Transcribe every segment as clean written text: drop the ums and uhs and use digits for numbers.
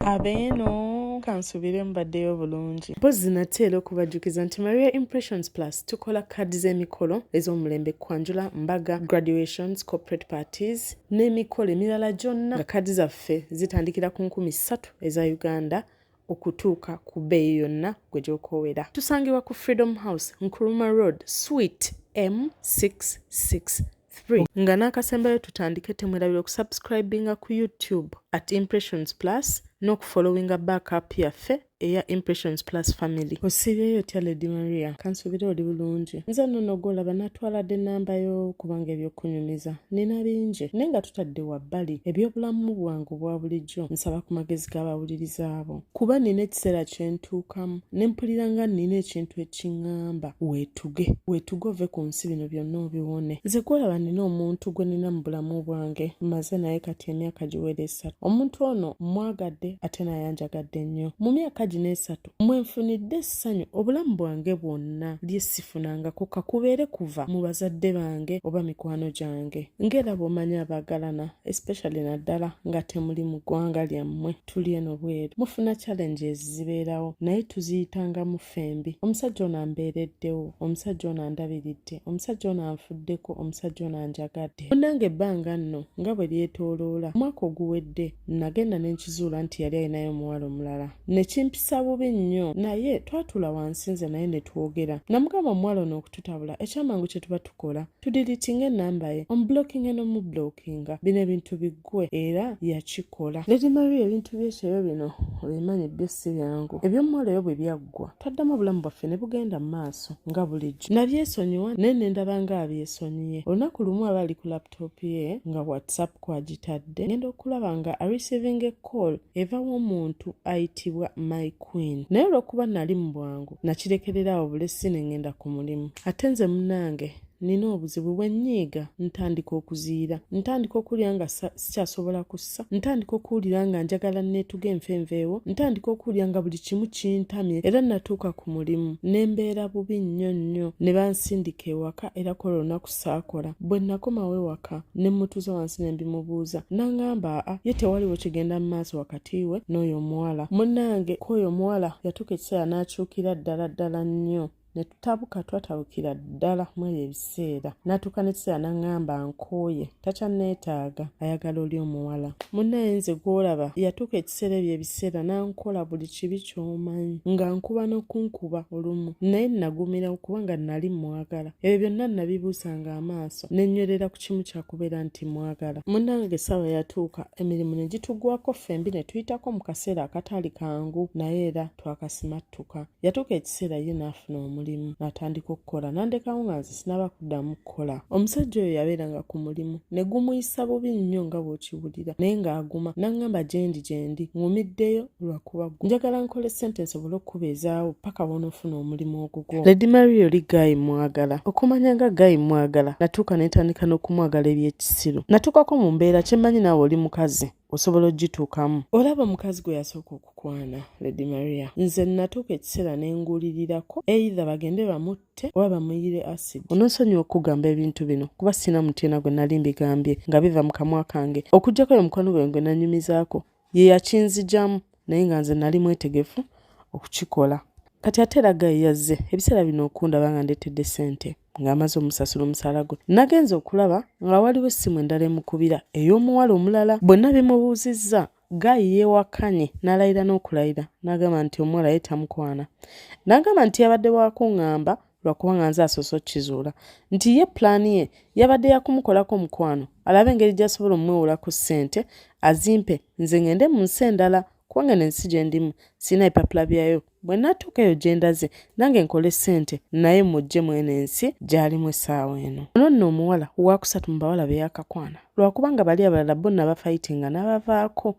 Abeeno kansubire mbaddeyo bulungi. Mpozzi nateera okubajjukiza nti Maria Impressions Plus tukola kaadi z'emikolo ez'omulembe kwanjula, mbaga, graduations, corporate parties n'emikolo emirala gyonna nga kaadi zaffe zitandikira ku 3,000 eza Uganda okutuuka ku bbeeyi yonna gwe gy'okoowera. Tusangibwa ku Freedom House, Nkrumah Road, Suite M663. Nga n'akasembayo tutandike temwerabira okusubscribinga ku YouTube at Impressions Plus n'okufollowinga backup yaffe eya Impressions Plus Family. Osiibyeyo otya Lady Maria? Kansubire oli bulungi. Nze nno gw'olaba natwaladde ennamba yo kubanga ebyokunyumiza nina bingi naye nga tutadde wabbali ebyobulamu bwangu bwa bulijjo nsaba ku magezi g'abawuliriza abo kuba nina ekiseera kye ntuukamu ne mpulira nga nina ekintu ekiŋŋamba weetuge ove ku nsi bino byonna obiwone. Nze gw'olaba nina omuntu gwe nina mu bulamu bwange mmaze naye kati emyaka giwera 3. Omuntu ono mwagadde ate naye anjagadde nnyo. Mu myaka gino 3 mwenfunidde essanyu obulamu bwange bwonna lye sifunangako kakubeere kuva mu bazadde bange oba mikwano gyange. Ng'era bw'omanyi abaagalana especially naddala nga temuli mu ggwanga lyammwe tuli eno bweru mufuna challenges zibeerawo naye tuziyitangamu fembi. Omusajja ono ambeereddewo, omusajja ono andabiridde, omusajja ono anfuddeko, omusajja ono anjagadde. Munnange ebbanga nno nga bwe lyetooloola omwaka oguwedde nagenda ne nkizuula nti yali alinayo omuwala omulala ne kimpisa bubi nnyo naye twatula wansi nze naye ne twogera. Namugamba omuwala ono okututabula ekyamangu kye tuba tukola tudiritinga ennamba ye omublockinga n'omublockinga bino ebintu biggwe era yakikola. Lady Maria ebintu by'ekyeyo bino obimanyi byo si byangu. Eby'omuwala eyo bwe byaggwa twaddamu obulamu bwaffe ne bugenda mu maaso nga bulijjo. Nabyesonyiwa naye ne ndaba nga abyesonyiye. Olunaku lumu aba ali ku laptop ye nga WhatsApp kwagitadde ngenda okulaba nga receiving a call eva w'omuntu ayitibwa My Queen. Naye olw'okuba nali mu bwangu nakirekererawo bulesi ne ngenda ku mulimu. Ate nze munnange nina obuzibu bwe nnyiiga ntandika okuziira ntandika okuwulira nga sikyasobola kussa ntandika okuwulira nga njagala neetuga envenveewo ntandika okuwulira nga buli kimu kintamye era natuuka ku mulimu ne mbeera bubi nnyo ne bansindika ewaka era kola olunaku saakola. Bwe nakomawo ewaka ne mmutuuza wansi ne mbimubuuza n'aŋŋamba ye tewaliwo kigenda mu maaso wakati we n'oyo omuwala. Munnange k'oyo omuwala yatuuka ekiseera n'akyukira ddala nnyo ne tutabuka twatabukira ddala muri ebiseera n'atuuka n'ekiseera n'aŋŋamba nkooye takyanneetaaga ayagala oli omuwala. Munnaye nze gw'olaba yatuuka ekiseera ebyo ebiseera n'ankola buli kibi ky'omanyi nga nkuba n'okunkuba olumu naye nagumirawo kubanga nali mwagala. Ebyo byonna nabibuusanga amaaso ne nnywerera ku kimu kyakubeera nti mwagala. Munnange essaawa yatuuka emirimu ne gituggwako fembi ne tuyitako mu kaseera akataali kangu naye era twakasimattuka. Yatuuka ekiseera ye n'afuna omulimu n'atandika okukola n'andekawo nga nze sinaba kuddamu kukola. Omusajja oyo yabeeranga ku mulimu ne gumuyisa bubi nnyo nga bw'okiwulira naye ng'aguma n'aŋŋamba gyendi ŋŋumiddeyo lwakuba njagala nkole ssente nsobole okubeezaawo paka bw'onoofuna omulimu ogugwo. Lady Maria oli Guy mwagala. Okumanya nga Guy mwagala natuuka ne ntandika n'okumwagala eby'ekisiru. Natuukako mu mbeera kyemmanyi naawe oli mukazi osobola ogituukamu. Olaba omukazi gwe yasooka okukwana Lady Maria. Nze natuuka ekiseera ne ngulirirako either bagende bamutte oba bamuyire acid. Onoosonyiwa okugamba ebintu bino kuba sina mutyena gwe nali mbigambye nga biva mu kamwa kange okuggyako oyo mukwano gwe nanyumizaako ye yakinzijamu naye nga nze nali mwetegefu okukikola. Kati ate era Guy yazze ebiseera bino okundaba nga ndeetedde ssente ng'amaze omusasula omusaala gwe. Nagenze okulaba nga waliwo essimu endala emukubira ey'omuwala omulala. Bonna bimubuuzizza Guy yeewakanye n'alayira n'okulayira n'agamba nti omuwala ye tamukwana. N'agamba nti yabadde waakuŋŋamba lwakuba nga nze asoose okkizuula nti ye pulaani ye yabadde yakumukolako omukwano alabe engeri gy'asobola omwewolako ssente azimpe nze ngende mu nsi endala kubanga n'ensi gye ndimu sirina bipapula byayo. Bwe natuuka eyo gye ndaze nange nkole ssente naye mujje mweno ensi gy'alimu essaawa eno. Ono nno omuwala owakusatu mu bawala be yakakwana lwakubanga bali abalala bonna bafayitinga n'abavaako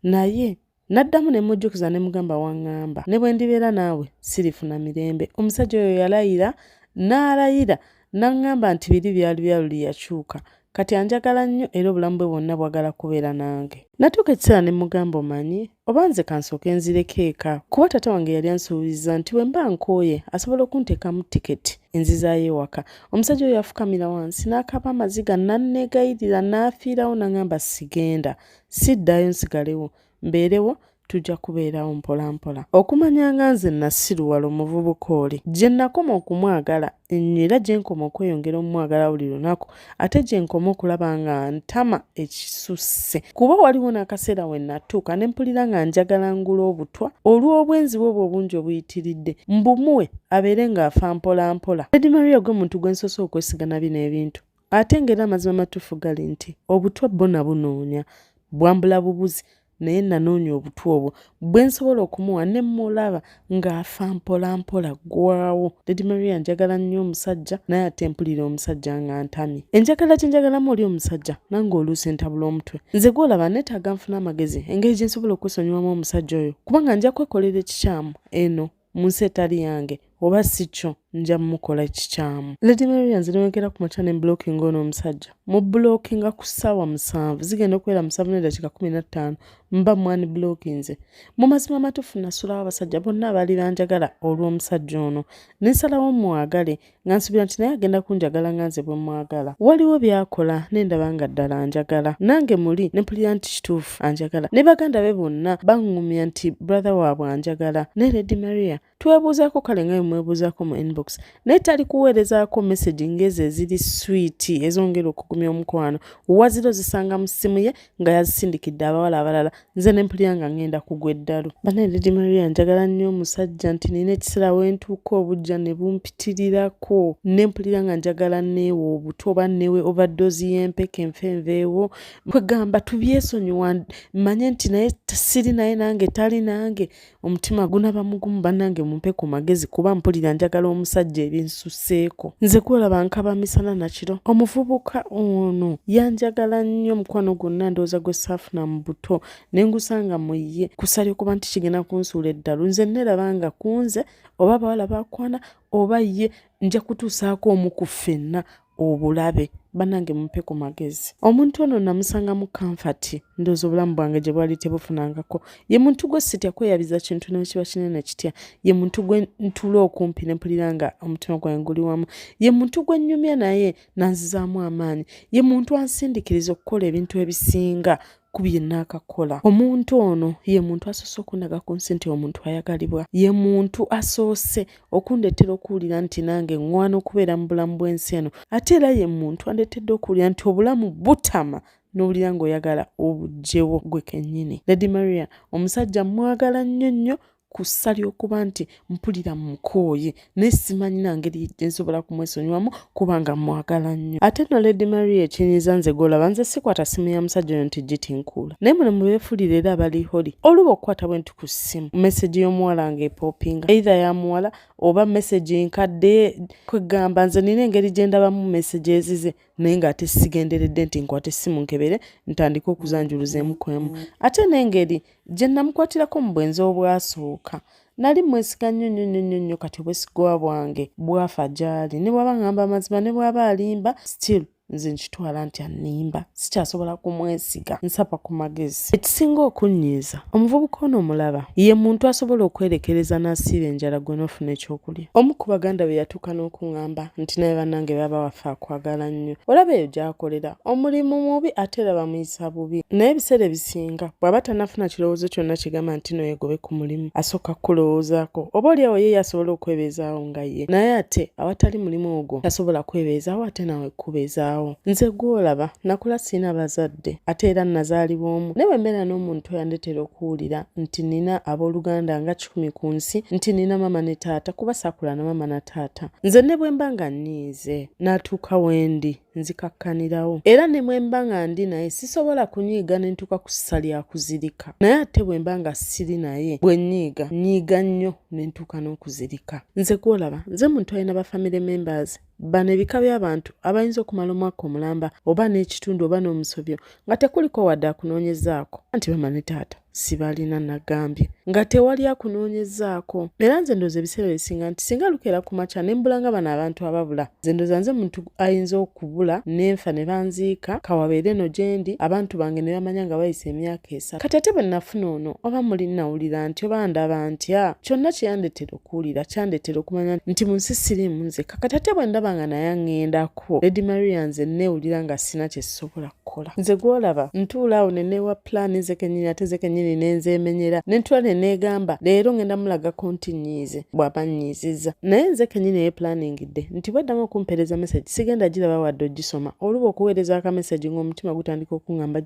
naye n'addamu ne mujjukiza ne mugamba waŋŋamba ne bwe ndibeera naawe sirifuna mirembe. Omusajja oyo yalayira n'alayira n'aŋŋamba nti biri byali yakyuka kati anjagala nnyo era obulamu bwe bwonna bwagala kubeera nange. Natuuka ekiseera ne mugamba omanyi oba nze kansooke nzireko eka kuba taata wange yali ansuubiza nti bwe mba nkooye asobola okunteekamu tiketi enzizaayo ewaka. Omusajja oyo yafukamira wansi n'akaaba amaziga n'anneegayirira n'afiirawo n'aŋŋamba sigenda siddayo nsigalewo mbeerewo tujja kubeerawo mpola mpola. Okumanya nga nze Nasiruwala omuvubuka oli gye nakoma okumwagala ennyo era gye nkoma okweyongera omwagala buli lunaku ate gye nkoma okulaba nga ntama ekisusse kuba waliwo n'akaseera we natuuka ne mpulira nga njagala ngula obutwa olw'obwenzi bwe obwo obungi obuyitiridde mbumuwe abeere ng'afa mpola mpola. Lady Maria gwe muntu gwe nsoose okwesigana bino ebintu ate ng'era amazima matuufu gali nti obutwa bwo nabunoonya bwambula bubuzi naye nanoonya obutwa obwo bwe nsobola okumuwa ne mmulaba ng'afa mpola mpola gwawo. Lady Maria njagala nnyo omusajja naye ate mpulira omusajja nga ntamye. Enjagala gye njagalamu oli omusajja nange oluusi ntabula omutwe. Nze gw'olaba neetaaga nfuna amagezi engeri gye nsobola okwesonyiwamu omusajja oyo kubanga nja kwekolera ekikyamu eno mu nsi etali yange oba si kyo nja mukola ekikyamu. Lady Maria nze newekera ku makya ne blocking ono omusajja mu blockinga ku ssaawa 7 zigenda okubeera 7:15 mba mwani blockinze. Mu mazima matuufu nasulawo abasajja bonna abaali banjagala olw'omusajja ono ne nsalawo mwagale nga nsuubira nti naye agenda kunjagala nga nze bwe mwagala. Waliwo byakola ne ndaba nga ddala anjagala nange muli ne mpulira nti kituufu anjagala ne baganda be bonna baŋŋumya nti brother waabwe anjagala. Ne Lady Maria twebuuzaako kale nga mwebuuzaako mu inbox naye tali kuweerezaako message ng'ezo eziri sweet ezongera okugumya omukwano waziro zisanga mu ssimu ye nga yazisindikidde abawala abalala. Nze ne mpulira nga ngenda kugwa eddalu. Bane Lady Maria njagala nnyo omusajja nti nina ekiseera we ntuuka obujja ne bumpitirirako ne mpulira nga njagala neewe obuto oba neewe overdose y'empeke enfenveewo kwegamba tubyesonyiwa manye nti naye siri naye nange tali nange omutima gunaba mugumu bannange mumpe ku magezi kuba mpulira njagala omusajja ebinsusseeko. Nze kwolaba nkaba misana na kiro omuvubuka ono yanjagala nnyo mukwano gwonna ndowooza gwe saafuna mu buto ne ngusanga mu ye kusali okuba nti kigenda kunsuula eddalu. Nze neeraba nga kunze oba abawala bakwana oba ye nja kutuusaako omu ku ffenna obulabe bannange mumpe ku magezi. Omuntu ono namusanga mu comfort ndowooza obulamu bwange gye bwali tebufunangako. Ye muntu gwe sitya kweyabiza kintu ne kiba kinene kitya. Ye muntu gwe ntula okumpi ne mpulira nga omutima gwange guli wamu. Ye muntu gwe nnyumya naye nanzizaamu amaanyi. Ye muntu ansindikiriza okukola ebintu ebisinga ku bye nnaakakola. Omuntu ono ye muntu asoose okundaga ku nsi nti omuntu ayagalibwa. Ye muntu asoose okundeetera okuwulira nti nange ŋŋwana okubeera mu bulamu bw'ensi eno ate era ye muntu andeetedde okuwulira nti obulamu butama n'owulira ng'oyagala obugyewo gwe kennyini. Lady Maria omusajja mwagala nnyo nnyo ku ssa ly'okuba nti mpulira mukooye naye simanyi na ngeri gye nsobola kumwesonyiwamu kubanga mwagala nnyo. Ate no Lady Maria ekinyiza nze gw'olaba nze sikwata simu ya musajja oyo nti gitinkuula naye muno mubeefulira era abali holi oluba okukwata bwe nti ku ssimu message y'omuwala ng'epoopinga either ya muwala oba message nkadde kwegamba nze nina engeri gye ndabamu message ezize naye ng'ate sigenderedde nti nkwate essimu nkebere ntandika okuzanjuluza emu ku emu. Ate n'engeri gye namukwatirako mu bwenzi obwasooka nali mwesiga nnyo nnyo nnyo nnyo kati obwesigwa bwange bwafa gy'ali ne bw'aba ngamba amazima ne bw'aba alimba still nze nkitwala nti annimba sikyasobola kumwesiga nsapa ku magezi. Ekisinga okunnyiiza omuvubuka ono omulaba ye muntu asobola okwerekereza n'asiiba enjala gwe n'ofuna ekyokulya. Omu ku baganda be yatuuka n'okuŋŋamba nti naye bannange baba wafe akwagala nnyo olaba eyo gy'akolera omulimu mubi ate era bamuyisa bubi naye ebiseera ebisinga bw'aba tannafuna kirowoozo kyonna kigamba nti no yeegobe ku mulimu asooka kulowoozaako oba oliawo ye yasobola okwebeezaawo nga ye naye ate awatali mulimu ogwo tasobola kwebeezaawo ate nawe kubeezaawo. Nze gw'olaba nakula sirina bazadde ate era nazaalibwa omu naye bwe mbeera n'omuntu yandetera okuwulira nti nina abooluganda nga 10 ku nsi nti nina mama ne taata kuba saakula na mama na taata. Nze ne bwe mba nga nniize n'atuuka wendi nzikakkanirawo era ne bwe mba nga ndi naye sisobola kunyiiga ne ntuuka ku ssa lya kuzirika naye ate bwe mba nga siri naye bwe nnyiiga nnyo ne ntuuka n'okuzirika. Nze gw'olaba nze muntu alina ba family members bano ebika by'abantu abayinza okumala omwaka omulamba oba n'ekitundu oba n'omusobyo nga tekuliko wadde akunoonyezaako anti mama ne taata sibalina nagambye nga tewali akunoonyezaako. Era nze ndowooza ebiseera ebisinga nti singa lukeera ku makya ne mbula nga bano abantu ababula nze ndowooza nze muntu ayinza okubula n'enfa ne banziika kawabeere no gye ndi abantu bange ne bamanya nga bayise emyaka 3 kati ate bwe nafuna ono oba muli nawulira nti oba ndaba ntya kyonna kyeyandetera okuwulira kyandetera okumanya nti mu nsi siriimu nze kakati ate bwe ndaba nga naye aŋŋendako Lady Maria nze neewulira nga sina kye sisobola kukola. Nze gw'olaba ntuulaawo ne neewa pulaani ze kennyini ate ze kennyini nnyini nenzeemenyera ne ntula ne neegamba leero ngenda mulagako nti nnyiize bw'aba nnyiizizza naye nze kennyini yeeplaningidde nti bw'addamu okumpeereza message sigenda giraba wadde ogisoma oluba okuweereza akamessage ng'omutima gutandika okuŋŋamba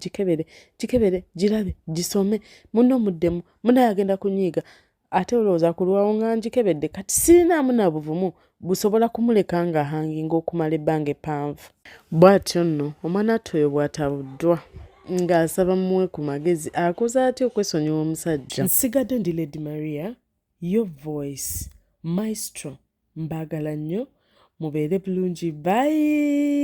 gikebere girabe gisome munno muddemu munaye agenda kunyiiga ate olowooza ku lwawo nga ngikebedde kati sirinaamu na buvumu busobola kumuleka ng'ahanginga okumala ebbanga eppanvu. Bw'atyo nno omwana attu oyo bw'atabuddwa ng'asaba mmuwe ku magezi akoze atya okwesonyiwa omusajja. Nsigadde ndi Lady Maria, your voice, maestro, mbaagala nnyo mubeere bulungi bye.